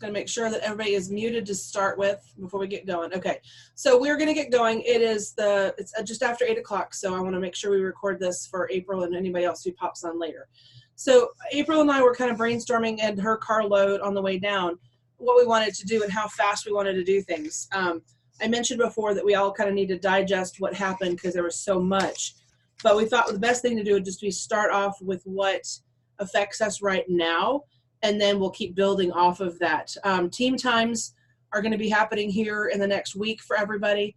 going to make sure that everybody is muted to start with before we get going. Okay, so we're going to get going. It's just after 8 o'clock, so I want to make sure we record this for April and anybody else who pops on later. So April and I were kind of brainstorming in her car load on the way down what we wanted to do and how fast we wanted to do things. I mentioned before that we all kind of need to digest what happened because there was so much. But we thought the best thing to do would just be start off with what affects us right now, and then we'll keep building off of that. Team times are going to be happening here in the next week for everybody.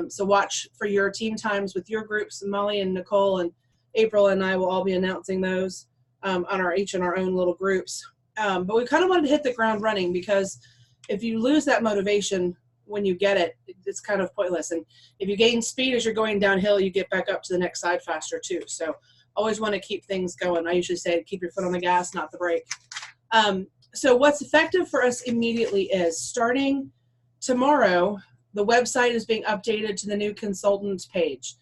So watch for your team times with your groups. Molly and Nicole and April and I will all be announcing those on each in our own little groups. But we kind of wanted to hit the ground running because if you lose that motivation when you get it, it's kind of pointless. And if you gain speed as you're going downhill, you get back up to the next side faster too. So always want to keep things going. I usually say keep your foot on the gas, not the brake. So what's effective for us immediately is starting tomorrow, the website is being updated to the new consultants page.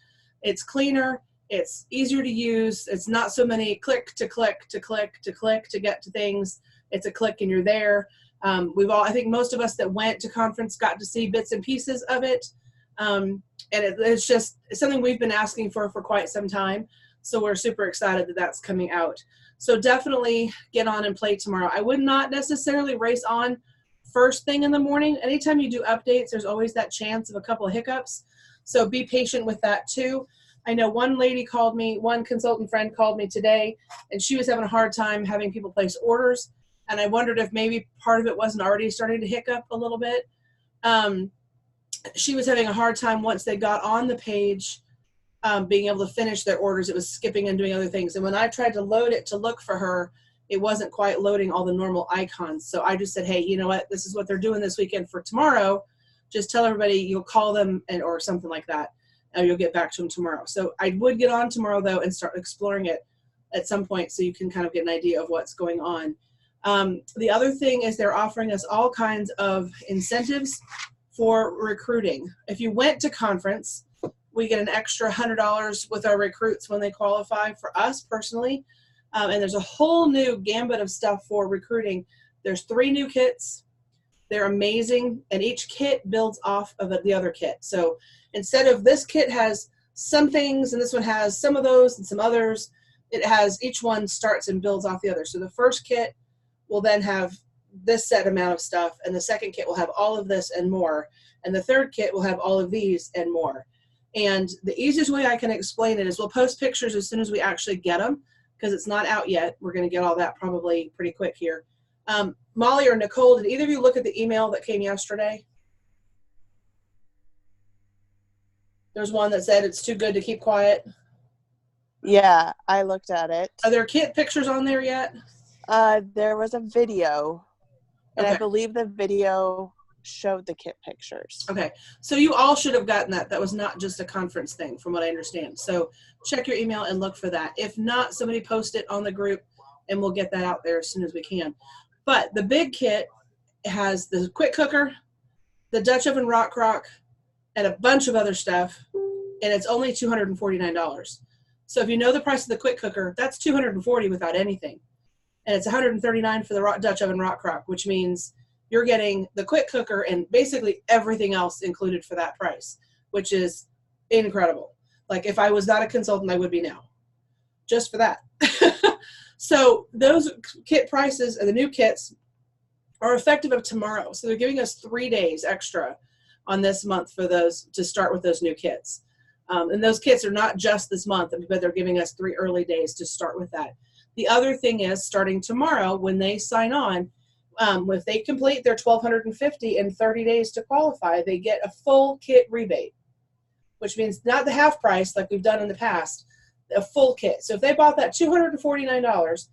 It's cleaner. It's easier to use. It's not so many click to click to click to click to get to things. It's a click and you're there. I think most of us that went to conference got to see bits and pieces of it. And it's something we've been asking for quite some time. So we're super excited that that's coming out. So definitely get on and play tomorrow. I would not necessarily race on first thing in the morning. Anytime you do updates, there's always that chance of a couple of hiccups. So be patient with that too. I know one consultant friend called me today, and she was having a hard time having people place orders. And I wondered if maybe part of it wasn't already starting to hiccup a little bit. She was having a hard time once they got on the page, being able to finish their orders. It was skipping and doing other things. And when I tried to load it to look for her, it wasn't quite loading all the normal icons. So I just said, hey, you know what? This is what they're doing this weekend for tomorrow. Just tell everybody you'll call them or something like that. And you'll get back to them tomorrow. So I would get on tomorrow, though, and start exploring it at some point so you can kind of get an idea of what's going on. The other thing is they're offering us all kinds of incentives for recruiting. If you went to conference, we get an extra $100 with our recruits when they qualify for us personally. And there's a whole new gambit of stuff for recruiting. There's 3 new kits. They're amazing. And each kit builds off of the other kit. So instead of this kit has some things and this one has some of those and some others, each one starts and builds off the other. So the first kit will then have this set amount of stuff, and the second kit will have all of this and more, and the third kit will have all of these and more. And the easiest way I can explain it is we'll post pictures as soon as we actually get them, because it's not out yet. We're going to get all that probably pretty quick here. Molly or Nicole, did either of you look at the email that came yesterday? There's one that said it's too good to keep quiet. Yeah, I looked at it. Are there kit pictures on there yet? There was a video, and okay. I believe the video showed the kit pictures. Okay, so you all should have gotten that. That was not just a conference thing, from what I understand. So check your email and look for that. If not, somebody post it on the group, and we'll get that out there as soon as we can. But the big kit has the quick cooker, the Dutch oven rock crock, and a bunch of other stuff, and it's only $249. So if you know the price of the quick cooker, that's $240 without anything. And it's $139 for the Dutch oven rock crock, which means you're getting the quick cooker and basically everything else included for that price, which is incredible. Like if I was not a consultant, I would be now, just for that. So those kit prices and the new kits are effective of tomorrow. So they're giving us 3 days extra on this month for those to start with those new kits. And those kits are not just this month, but they're giving us 3 early days to start with that. The other thing is starting tomorrow when they sign on, if they complete their $1,250 in 30 days to qualify, they get a full kit rebate, which means not the half price like we've done in the past, a full kit. So if they bought that $249,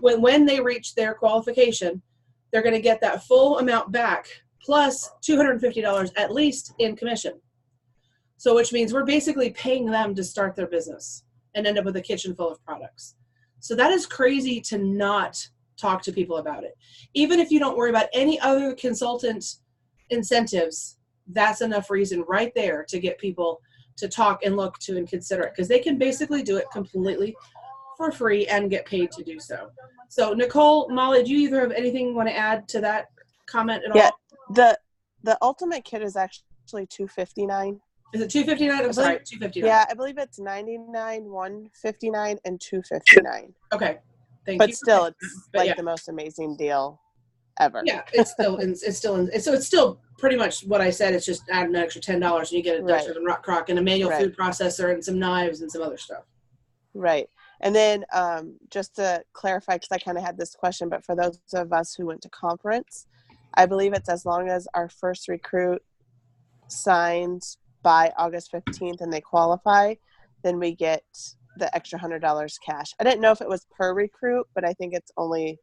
when they reach their qualification, they're going to get that full amount back plus $250 at least in commission. So which means we're basically paying them to start their business and end up with a kitchen full of products. So that is crazy to not talk to people about it. Even if you don't worry about any other consultant incentives, that's enough reason right there to get people to talk and look to and consider it, because they can basically do it completely for free and get paid to do so. So Nicole, Molly, do you either have anything you want to add to that comment at Yeah, all? the ultimate kit is actually $259. Is it $259? I'm sorry, $259. Yeah, I believe it's $99, $159, and $259. Okay, thank you. But still, it's But like yeah. the most amazing deal ever. Yeah, so it's still pretty much what I said. It's just add an extra $10 and you get a Dutch oven rock crock and a manual food processor and some knives and some other stuff. Right. And then just to clarify, because I kind of had this question, but for those of us who went to conference, I believe it's as long as our first recruit signs by August 15th and they qualify, then we get the extra $100 cash. I didn't know if it was per recruit, but I think it's only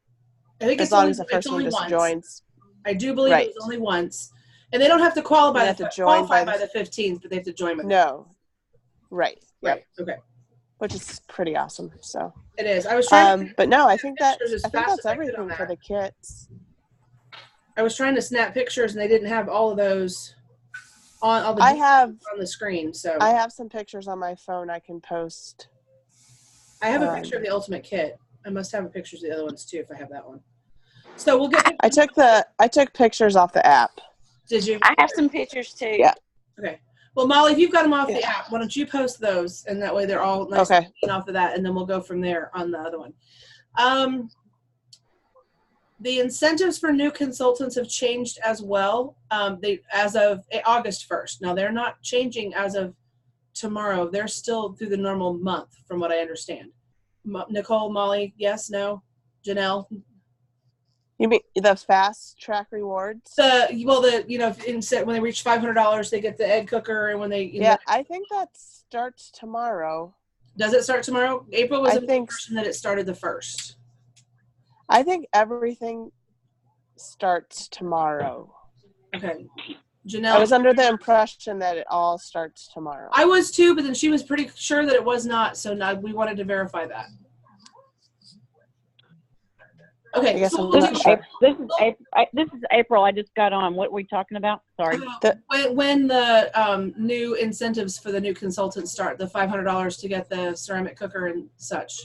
as long as the first one just joins. I do believe it was only once. And they don't have to qualify by the 15th, but they have to join. No. Right. Right. Okay. Which is pretty awesome. So it is. I was trying but no, I think that's everything for the kits. I was trying to snap pictures and they didn't have all of those on all the on the screen. So I have some pictures on my phone I can post. I have a picture of the ultimate kit. I must have a picture of the other ones too if I have that one. So we'll get I took pictures off the app. Did you? I have some pictures too. Yeah. Okay. Well, Molly, if you've got them off the app, why don't you post those, and that way they're all nice and clean off of that, and then we'll go from there on the other one. The incentives for new consultants have changed as well. As of August 1st. Now they're not changing as of tomorrow. They're still through the normal month, from what I understand. Nicole, Molly, yes, no, Janelle. You mean the fast track rewards? When they reach $500, they get the egg cooker, and when they I think that starts tomorrow. Does it start tomorrow? April was the person that it started the 1st. I think everything starts tomorrow. Okay, Janelle. I was under the impression that it all starts tomorrow. I was too, but then she was pretty sure that it was not. So now we wanted to verify that. Okay, this is April. I just got on. What were we talking about? Sorry. When the new incentives for the new consultants start, the $500 to get the ceramic cooker and such.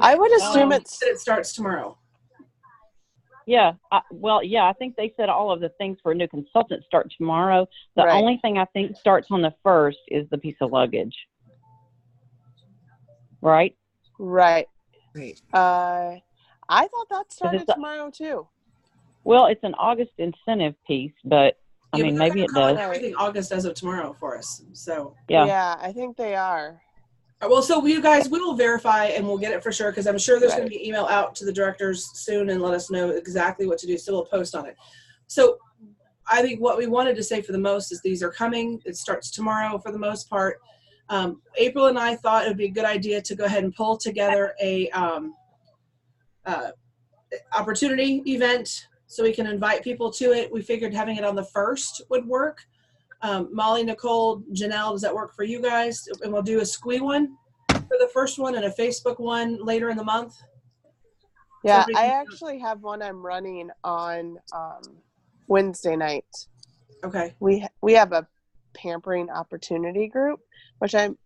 I would assume it starts tomorrow. Yeah. I think they said all of the things for a new consultant start tomorrow. The only thing I think starts on the 1st is the piece of luggage. Right. Right. I thought that started tomorrow too. Well, it's an August incentive piece, but I mean, maybe it does. Everything August as of tomorrow for us. So yeah, I think they are. Well, so you guys, we will verify and we'll get it for sure because I'm sure there's going to be email out to the directors soon and let us know exactly what to do. So we'll post on it. So I think what we wanted to say for the most is these are coming. It starts tomorrow for the most part. April and I thought it would be a good idea to go ahead and pull together a opportunity event so we can invite people to it. We figured having it on the 1st would work. Molly, Nicole, Janelle, does that work for you guys? And we'll do a SQUE one for the first one and a Facebook one later in the month. Yeah, I actually have one I'm running on Wednesday night. Okay. We have a pampering opportunity group, which I'm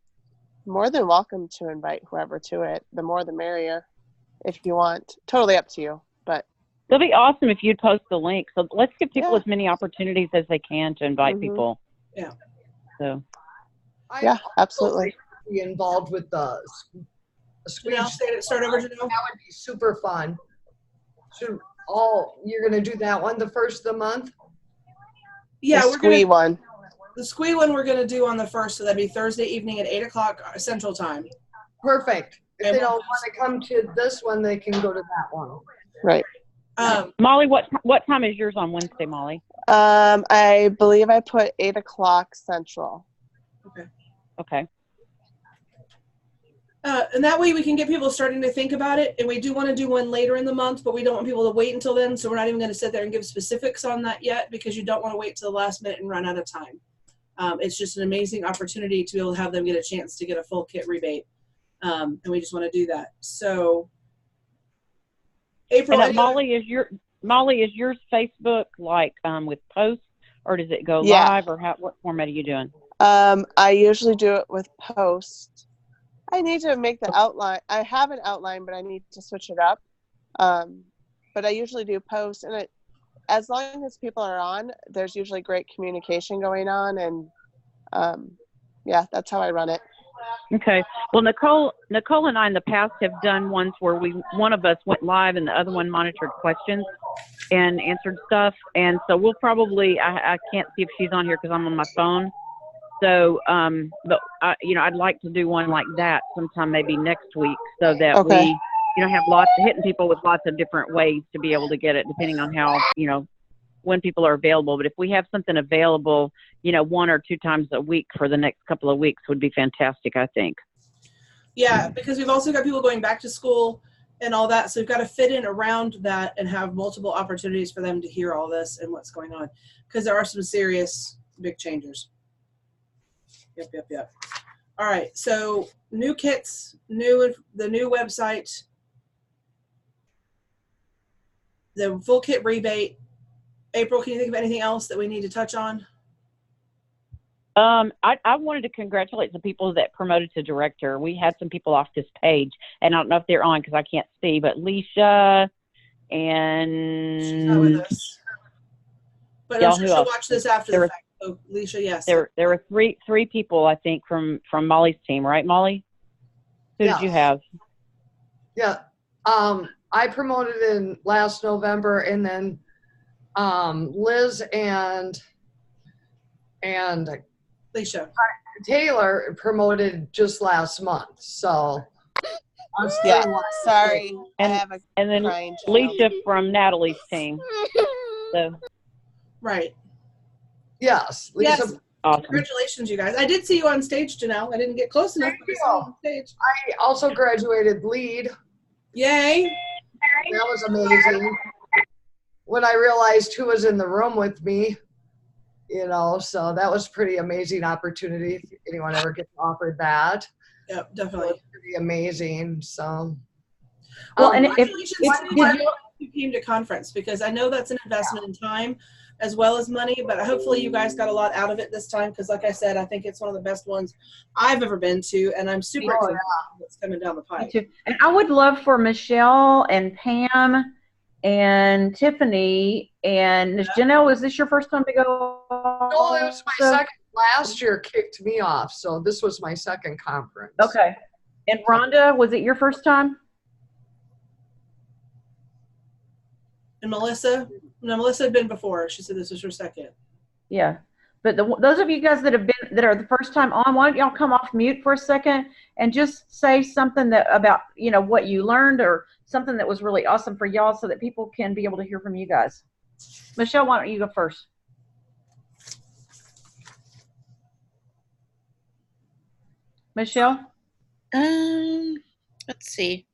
more than welcome to invite whoever to it. The more the merrier, if you want. Totally up to you. But it'll be awesome if you'd post the link. So let's give people as many opportunities as they can to invite people. Yeah. So. Yeah, absolutely. Be involved with the start over, Janelle. That would be super fun. You're going to do that one the 1st of the month? Yeah, the SQUE one. The SQUE one we're going to do on the 1st, so that'd be Thursday evening at 8:00 Central Time. Perfect. If they don't want to come to this one, they can go to that one. Right. Molly, what time is yours on Wednesday, Molly? I believe I put 8:00 Central. Okay. And that way we can get people starting to think about it. And we do want to do one later in the month, but we don't want people to wait until then. So we're not even going to sit there and give specifics on that yet because you don't want to wait till the last minute and run out of time. It's just an amazing opportunity to be able to have them get a chance to get a full kit rebate. And we just want to do that. So April. And Molly, is yours Facebook like with posts, or does it go live, or what format are you doing? I usually do it with post. I need to make the outline. I have an outline, but I need to switch it up. But I usually do post, and as long as people are on, there's usually great communication going on, and yeah, that's how I run it. Okay. Well, Nicole and I in the past have done ones where one of us went live and the other one monitored questions and answered stuff. And so we'll probably, I can't see if she's on here because I'm on my phone. So, but I'd like to do one like that sometime maybe next week so that we, have hitting people with lots of different ways to be able to get it depending on how, when people are available. But if we have something available, 1 or 2 times a week for the next couple of weeks would be fantastic, I think. Yeah, because we've also got people going back to school and all that. So we've got to fit in around that and have multiple opportunities for them to hear all this and what's going on. Because there are some serious big changes. Yep. All right. So new kits, the new website, the full kit rebate. April, can you think of anything else that we need to touch on? I wanted to congratulate the people that promoted to director. We had some people off this page, and I don't know if they're on because I can't see, but Leisha and she's not with us. But I'm sure she'll watch this after the fact. So Leisha, yes. There were three people, I think, from Molly's team, right, Molly? Who did you have? Yeah. I promoted in last November, and then Liz and Leisha Taylor promoted just last month. So sorry. And then Leisha from Natalie's team. So right. Yes. Lisa. Yes. Awesome. Congratulations, you guys. I did see you on stage, Janelle. I didn't get close enough, but I saw you on stage. I also graduated lead. Yay. That was amazing. When I realized who was in the room with me, so that was pretty amazing opportunity. If anyone ever gets offered that. Yep, definitely. It was pretty amazing. So. Well, and if you came to conference, because I know that's an investment in time as well as money, but hopefully you guys got a lot out of it this time, because like I said, I think it's one of the best ones I've ever been to, and I'm super excited what's coming down the pipe. And I would love for Michelle and Pam and Tiffany and Ms. Janelle, is this your first time to go? No, it was my second. Last year kicked me off, so this was my second conference. Okay. And Rhonda, was it your first time? And Melissa? No, Melissa had been before. She said this was her second. Yeah. But those of you guys that are the first time on, why don't y'all come off mute for a second and just say something about what you learned or something that was really awesome for y'all, so that people can be able to hear from you guys. Michelle, why don't you go first? Michelle? Let's see.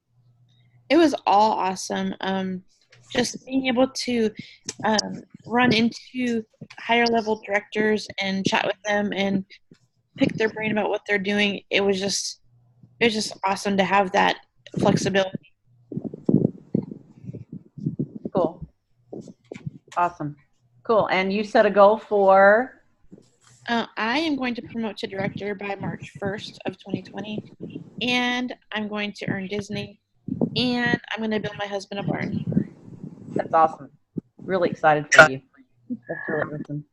It was all awesome. Just being able to run into higher level directors and chat with them and pick their brain about what they're doing. It was just awesome to have that flexibility. Cool. Awesome. Cool. And you set a goal for? I am going to promote to director by March 1st of 2020, and I'm going to earn Disney, and I'm going to build my husband a barn. That's awesome. Really excited for you. That's really awesome.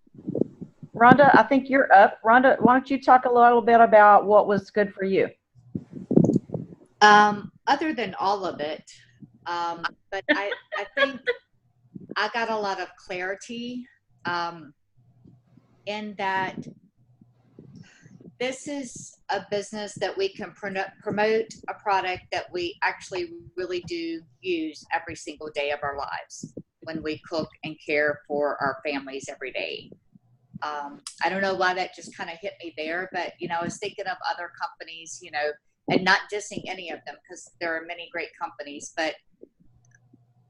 Rhonda, I think you're up. Rhonda, why don't you talk a little bit about what was good for you? Other than all of it, but I think I got a lot of clarity in that this is a business that we can promote a product that we actually really do use every single day of our lives when we cook and care for our families every day. I don't know why that just kind of hit me there, but I was thinking of other companies, and not dissing any of them, because there are many great companies, but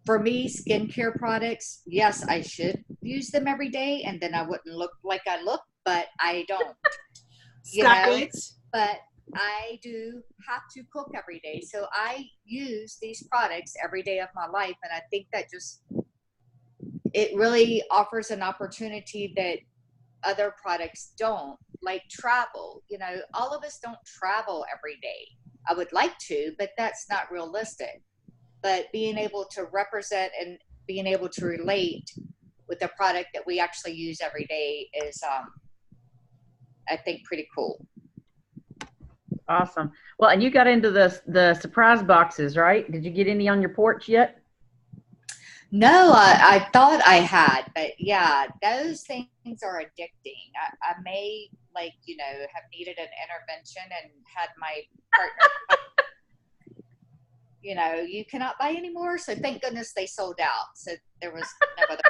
for me, skincare products, yes, I should use them every day, and then I wouldn't look like I look, but I don't. But I do have to cook every day, so I use these products every day of my life, and I think that it really offers an opportunity that other products don't. like travel. You know, all of us don't travel every day. I would like to, but that's not realistic. But being able to represent and being able to relate with the product that we actually use every day is, I think, pretty cool. Awesome. Well, and you got into the surprise boxes, right? Did you get any on your porch yet? No, I thought I had, but yeah, those things are addicting. I may, like, you know, have needed an intervention and had my partner, you know, you cannot buy anymore. So thank goodness they sold out. So there was no other.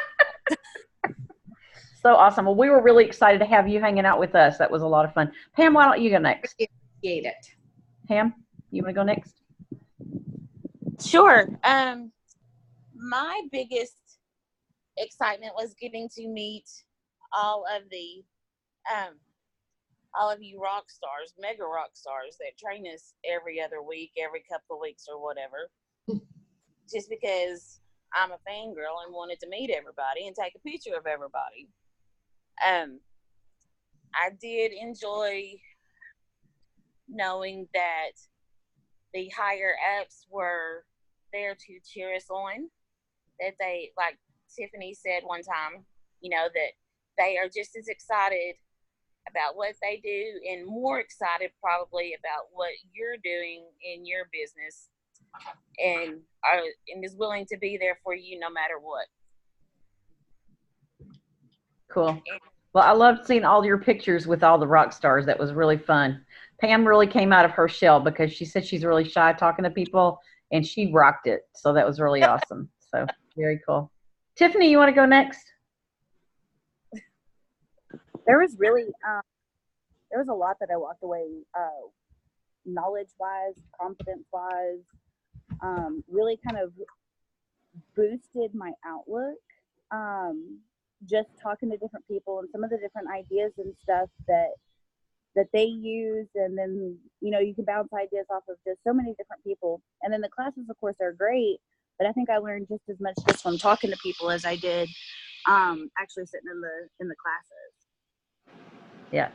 So awesome. Well, we were really excited to have you hanging out with us. That was a lot of fun. Pam, why don't you go next? Appreciate it. Pam, you want to go next? Sure. My biggest excitement was getting to meet all of you rock stars, mega rock stars that train us every other week, every couple of weeks or whatever. Just because I'm a fangirl and wanted to meet everybody and take a picture of everybody. I did enjoy knowing that the higher ups were there to cheer us on. That they, like Tiffany said one time, you know, that they are just as excited about what they do and more excited probably about what you're doing in your business and is willing to be there for you no matter what. Cool. Well, I loved seeing all your pictures with all the rock stars. That was really fun. Pam really came out of her shell because she said she's really shy talking to people, and she rocked it. So that was really awesome. So very cool. Tiffany, you want to go next? There was really there was a lot that I walked away knowledge-wise, confidence-wise, really kind of boosted my outlook. Just talking to different people and some of the different ideas and stuff that they use, and then, you know, you can bounce ideas off of just so many different people. And then the classes, of course, are great, but I think I learned just as much just from talking to people as I did actually sitting in the classes. Yeah,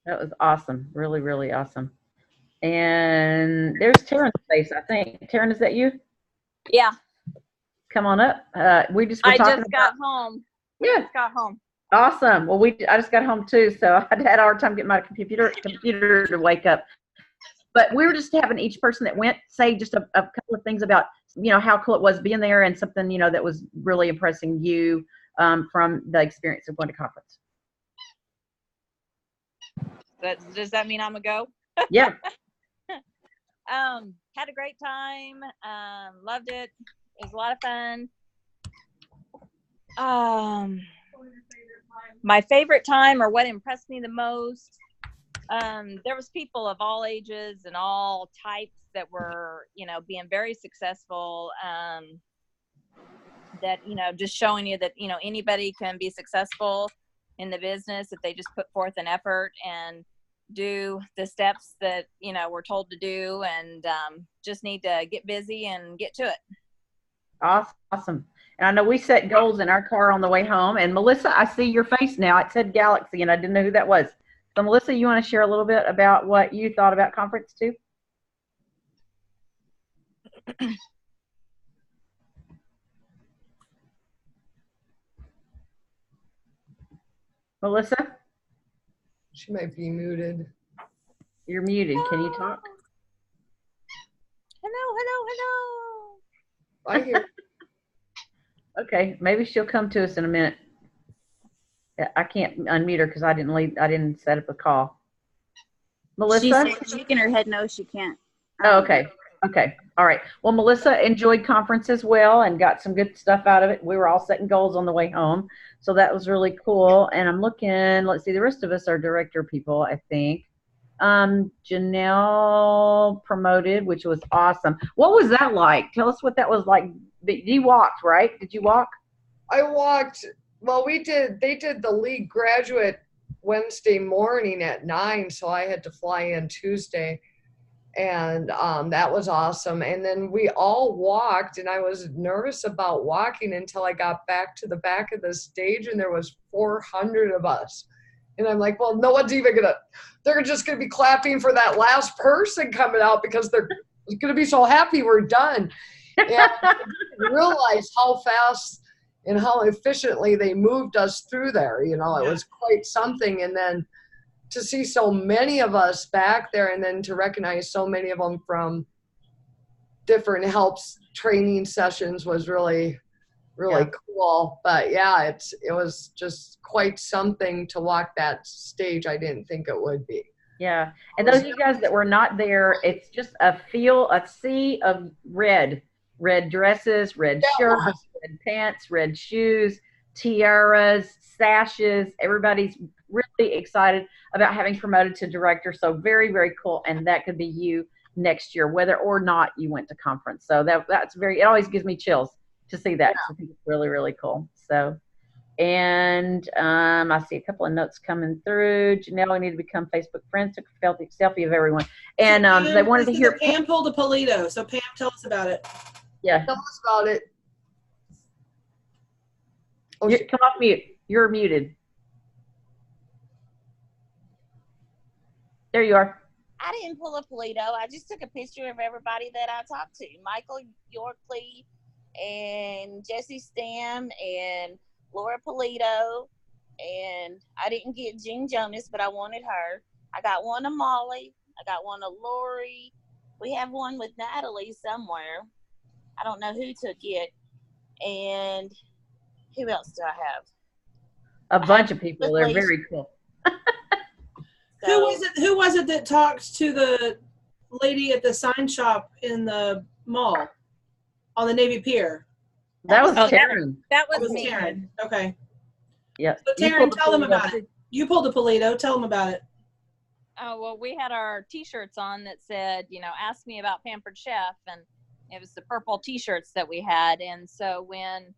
that was awesome. Really, really awesome. And there's Taryn's face, I think. Taryn, is that you? Yeah. Come on up. We just were I talking just about, got home. Yeah. I just got home. Awesome. Well, I just got home too, so I had a hard time getting my computer to wake up. But we were just having each person that went say just a couple of things about, you know, how cool it was being there and something, you know, that was really impressing you from the experience of going to conference. Does that mean I'm a go? Yeah. Had a great time. Loved it. It was a lot of fun. My favorite time, or what impressed me the most, there was people of all ages and all types that were, you know, being very successful. That, you know, just showing you that, you know, anybody can be successful in the business if they just put forth an effort and do the steps that, you know, we're told to do, and just need to get busy and get to it. Awesome. And I know we set goals in our car on the way home. And Melissa, I see your face now. It said Galaxy, and I didn't know who that was. So Melissa, you want to share a little bit about what you thought about conference too? Melissa? She might be muted. You're muted. Can you talk? Hello. I hear. Okay, maybe she'll come to us in a minute. I can't unmute her because I didn't set up a call. Melissa? She's shaking her head no, she can't. Oh, okay. All right. Well, Melissa enjoyed conference as well and got some good stuff out of it. We were all setting goals on the way home, so that was really cool. And I'm looking, let's see, the rest of us are director people, I think. Janelle promoted, which was awesome. What was that like? Tell us what that was like. You walked, right? Did you walk? I walked. Well, they did the league graduate Wednesday morning at 9, so I had to fly in Tuesday. And that was awesome. And then we all walked, and I was nervous about walking until I got back to the back of the stage, and there was 400 of us. And I'm like, well, no one's even they're just gonna be clapping for that last person coming out because they're gonna be so happy we're done. And I didn't realize how fast and how efficiently they moved us through there. You know, it was quite something. And then to see so many of us back there, and then to recognize so many of them from different helps training sessions was really cool. But yeah, it was just quite something to walk that stage. I didn't think it would be. Yeah. And those of you guys that were not there, it's just a sea of red dresses, red shirts, red pants, red shoes, tiaras, sashes. Everybody's really excited about having promoted to director. So very, very cool. And that could be you next year, whether or not you went to conference. So that's it always gives me chills to see that. I think it's really, really cool. So, and I see a couple of notes coming through. Janelle, we need to become Facebook friends. Took a selfie of everyone. And they wanted to hear. Pam pulled a Polito. So Pam, tell us about it. Yeah. Tell us about it. Oh, Come off mute. You're muted. There you are. I didn't pull a Polito. I just took a picture of everybody that I talked to. Michael Yorkley and Jesse Stam and Laura Polito. And I didn't get Jean Jonas, but I wanted her. I got one of Molly. I got one of Lori. We have one with Natalie somewhere. I don't know who took it. And who else do I have? A bunch of people. They're very cool. So, who was it that talked to the lady at the sign shop in the mall on the Navy Pier? That was Taryn. That was me. Taryn. Okay. Yes. So Taryn, tell them about it. You pulled a Polito. Tell them about it. Oh, well, we had our T-shirts on that said, ask me about Pampered Chef, and it was the purple T-shirts that we had. And so when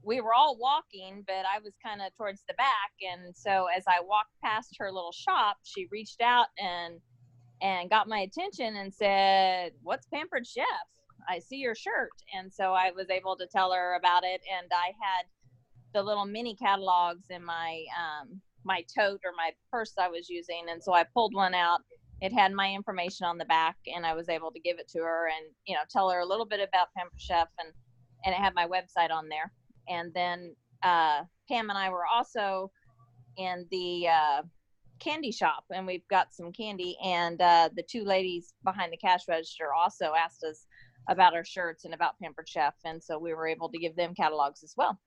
we were all walking, but I was kind of towards the back. And so as I walked past her little shop, she reached out and got my attention and said, "What's Pampered Chef? I see your shirt." And so I was able to tell her about it. And I had the little mini catalogs in my, my tote or my purse I was using. And so I pulled one out. It had my information on the back, and I was able to give it to her and, tell her a little bit about Pampered Chef, and it had my website on there. And then Pam and I were also in the candy shop, and we've got some candy. And the two ladies behind the cash register also asked us about our shirts and about Pampered Chef. And so we were able to give them catalogs as well.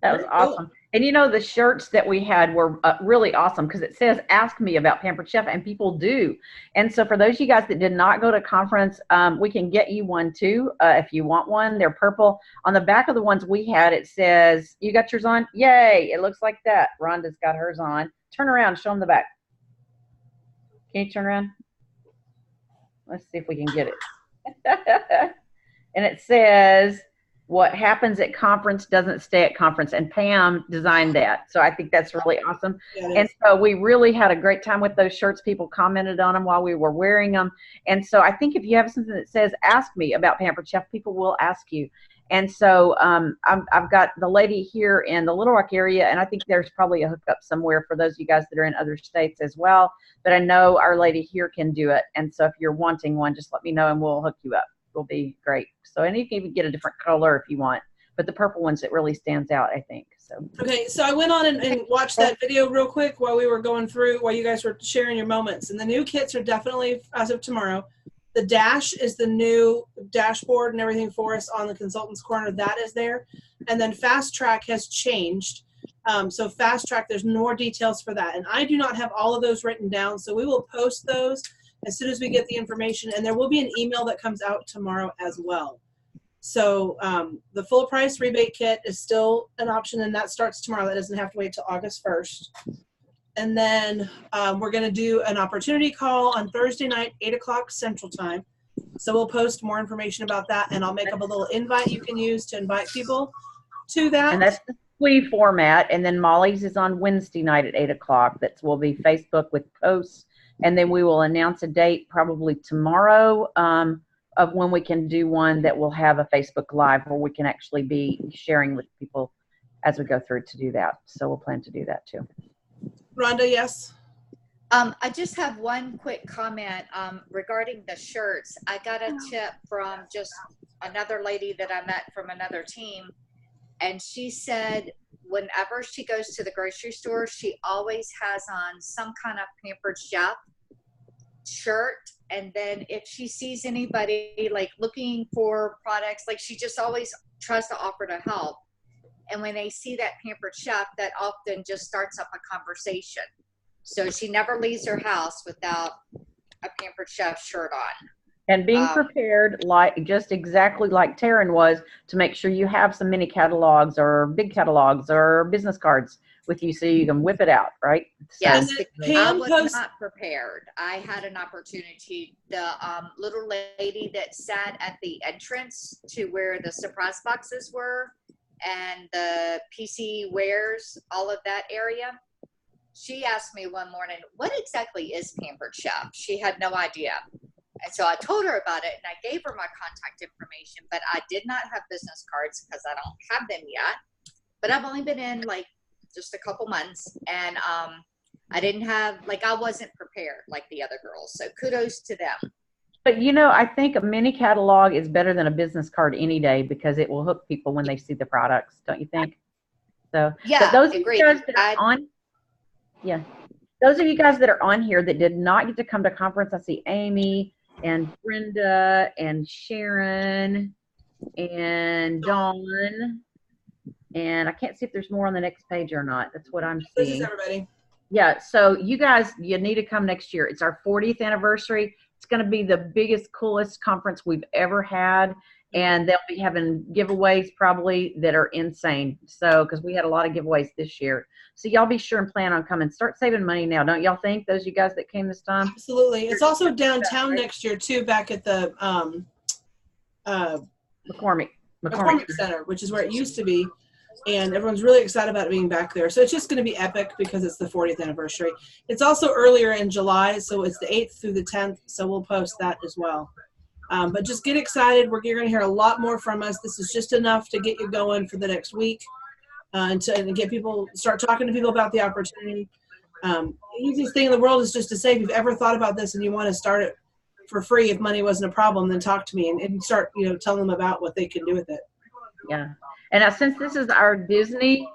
That was awesome. And the shirts that we had were really awesome because it says, "Ask me about Pampered Chef," and people do. And so for those of you guys that did not go to conference, we can get you one too if you want one. They're purple. On the back of the ones we had, it says, "You got yours on?" Yay. It looks like that. Rhonda's got hers on. Turn around. Show them the back. Can you turn around? Let's see if we can get it. And it says, "What happens at conference doesn't stay at conference." And Pam designed that. So I think that's really awesome. And so we really had a great time with those shirts. People commented on them while we were wearing them. And so I think if you have something that says, "Ask me about Pampered Chef," people will ask you. And so I've got the lady here in the Little Rock area, and I think there's probably a hookup somewhere for those of you guys that are in other states as well. But I know our lady here can do it. And so if you're wanting one, just let me know and we'll hook you up. Will be great. So, and you can even get a different color if you want, but the purple ones, it really stands out, I think. So okay, so I went on and watched that video real quick while we were going through, while you guys were sharing your moments. And the new kits are definitely as of tomorrow. The dash is the new dashboard and everything for us on the consultant's corner. That is there. And then Fast Track has changed. So Fast Track, there's more details for that. And I do not have all of those written down, so we will post those as soon as we get the information, and there will be an email that comes out tomorrow as well. So the full price rebate kit is still an option, and that starts tomorrow. That doesn't have to wait till August 1st. And then we're going to do an opportunity call on Thursday night, 8 o'clock Central Time. So we'll post more information about that, and I'll make up a little invite you can use to invite people to that. And that's the SWE format. And then Molly's is on Wednesday night at 8 o'clock. That will be Facebook with posts. And then we will announce a date probably tomorrow of when we can do one that will have a Facebook Live where we can actually be sharing with people as we go through to do that. So we'll plan to do that too. Rhonda, yes. I just have one quick comment regarding the shirts. I got a tip from just another lady that I met from another team, and she said whenever she goes to the grocery store, she always has on some kind of Pampered Chef shirt. And then if she sees anybody like looking for products, like she just always tries to offer to help. And when they see that Pampered Chef, that often just starts up a conversation. So she never leaves her house without a Pampered Chef shirt on. And being prepared, like just exactly like Taryn was, to make sure you have some mini catalogs or big catalogs or business cards with you so you can whip it out, right? Yes, So, I was not prepared. I had an opportunity. The little lady that sat at the entrance to where the surprise boxes were and the PC wares, all of that area, she asked me one morning, what exactly is Pampered Chef? She had no idea. And so I told her about it and I gave her my contact information, but I did not have business cards because I don't have them yet. But I've only been in like just a couple months, and I didn't have, like, I wasn't prepared like the other girls. So kudos to them. but you know, I think a mini catalog is better than a business card any day because it will hook people when they see the products, don't you think? So, yeah, but those of agreed. you guys that are on, yeah, those of you guys that are on here that did not get to come to conference, I see Amy and Brenda and Sharon and Dawn, and I can't see if there's more on the next page or not. That's what I'm This seeing. is everybody. Yeah, so you guys, you need to come next year. It's our 40th anniversary. It's going to be the biggest, coolest conference we've ever had, and they'll be having giveaways probably that are insane. So, because we had a lot of giveaways this year. So y'all be sure and plan on coming. Start saving money now, don't y'all think? Those of you guys that came this time. Absolutely. It's also downtown next year too, back at the McCormick Center, which is where it used to be. And everyone's really excited about it being back there. So it's just going to be epic because it's the 40th anniversary. It's also earlier in July, so it's the 8th through the 10th. So we'll post that as well. But just get excited. You're going to hear a lot more from us. This is just enough to get you going for the next week and get people, start talking to people about the opportunity. The easiest thing in the world is just to say, if you've ever thought about this and you want to start it for free, if money wasn't a problem, then talk to me and start, telling them about what they can do with it. Yeah. And now, since this is our Disney,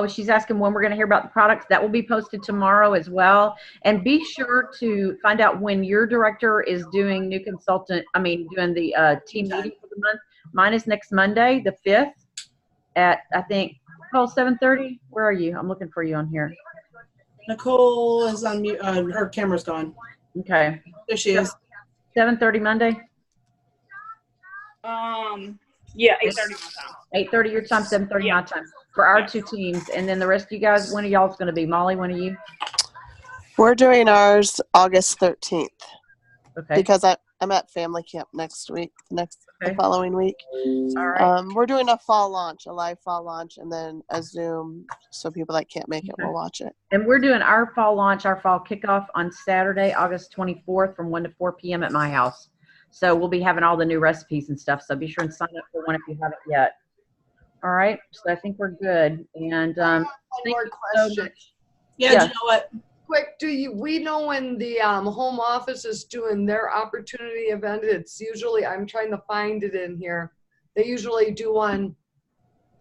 she's asking when we're going to hear about the products. That will be posted tomorrow as well. And be sure to find out when your director is doing doing the team meeting for the month. Mine is next Monday, the 5th at, I think, 7:30. Where are you? I'm looking for you on here. Nicole is on mute. Her camera's gone. Okay. There she is. 7:30 Monday? Yeah, 8:30 my time. 8:30 your time, 7:30 my time for our two teams. And then the rest of you guys, when are y'all's going to be? Molly, when are you? We're doing ours August 13th. Okay. Because I'm at family camp next week, the following week. All right. We're doing a live fall launch, and then a Zoom, so people that can't make it will watch it. And we're doing our fall launch, our fall kickoff on Saturday, August 24th from 1 to 4 p.m. at my house. So we'll be having all the new recipes and stuff. So be sure and sign up for one if you haven't yet. All right. So I think we're good. And thank you so much. Yeah, you know what? Quick, we know when the home office is doing their opportunity event? It's usually, I'm trying to find it in here. They usually do one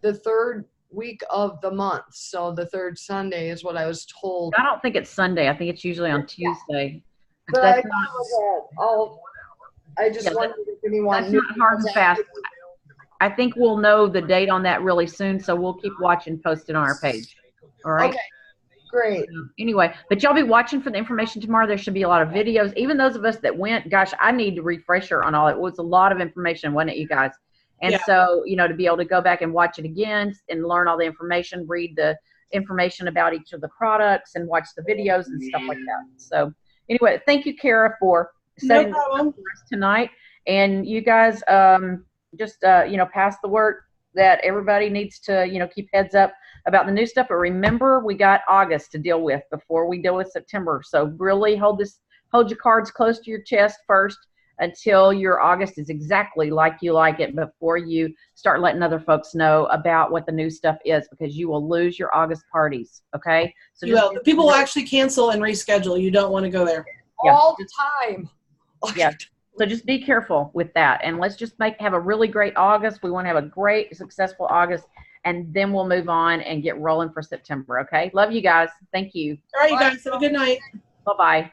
the third week of the month. So the third Sunday is what I was told. I don't think it's Sunday. I think it's usually on Tuesday. But That's I just wondered if anyone that's knew. not hard and fast. I think we'll know the date on that really soon, so we'll keep watching, posted on our page. All right. Okay, great. Anyway, but y'all be watching for the information tomorrow. There should be a lot of videos. Even those of us that went, gosh, I need a refresher on all it. It was a lot of information, wasn't it, you guys? And so, to be able to go back and watch it again and learn all the information, read the information about each of the products and watch the videos and stuff like that. So anyway, thank you, Kara, for setting this up for us tonight. And you guys just pass the word that everybody needs to keep heads up about the new stuff. But remember, we got August to deal with before we deal with September. So really hold your cards close to your chest first until your August is exactly like you like it before you start letting other folks know about what the new stuff is, because you will lose your August parties. Okay. So You will. People will actually cancel and reschedule. You don't want to go there. Yeah. All the time. Yeah. So just be careful with that, and let's just have a really great August. We want to have a great, successful August, and then we'll move on and get rolling for September. Okay. Love you guys. Thank you. All right, you guys. Have a good night. Bye-bye.